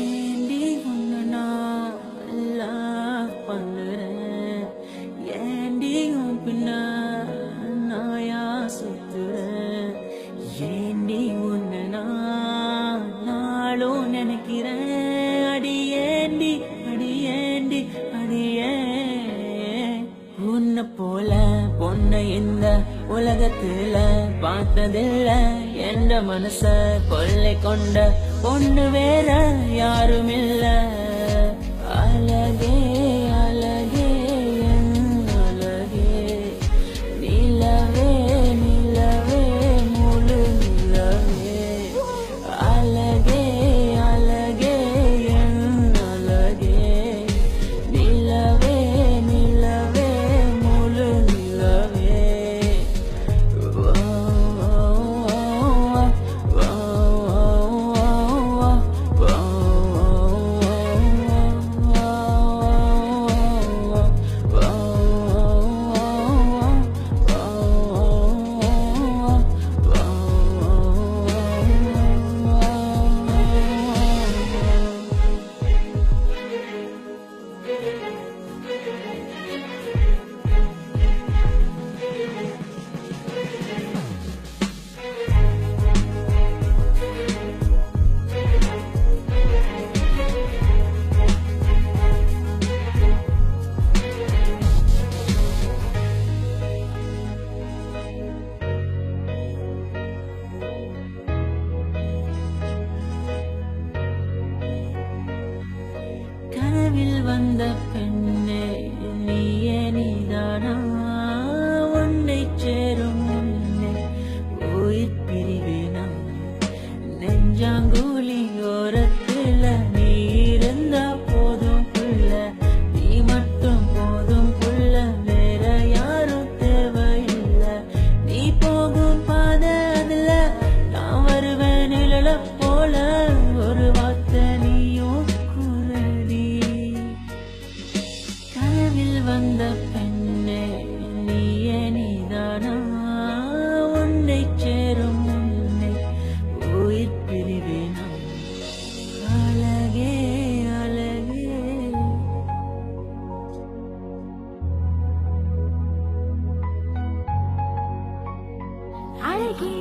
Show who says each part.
Speaker 1: ஏண்டி உன்னை நான் love பண்ணுறேன், ஏண்டி உன் பின்ன நாயா சுத்துறேன், ஏண்டி உன்னை நான் நாளும் நினைக்கிறேன், அடியேண்டி அடியேண்டி அடியே. உன்னை போல பொண்ணை இந்த உலகத்துல பார்த்ததில்ல, என்ற மனச கொள்ளை கொண்ட பொண்ணு வேற யாரும் இல்ல. அழகே அழகே என் அழகே, நிலவே நிலவே முழு நிலவே. அழகே அழகே என் அழகே, நிலவே நிலவே முழு நிலவே. கனவில் வந்த பெண்ணே நீயே நீதானா, உன்னை சேரும் முன்னே உயிர் பிரிவேனா. நெஞ்சாங்குழி ஓரத்துல நீ இருந்தா போதும் புள்ள, நீ மட்டும் போதும் புள்ள, வேற யாரும் தேவையில்லை. நீ போகும் பாதை அதுல நான் வருவேன் நிழல போல, ஒரு வார்த்தை நீயும் குரடி. கனவில் வந்த பெண்ணே நீயே நீதானா, உன்னை சேரும் முன்னே உயிர் பிரிவேனா. அழகே அழகே
Speaker 2: அழகே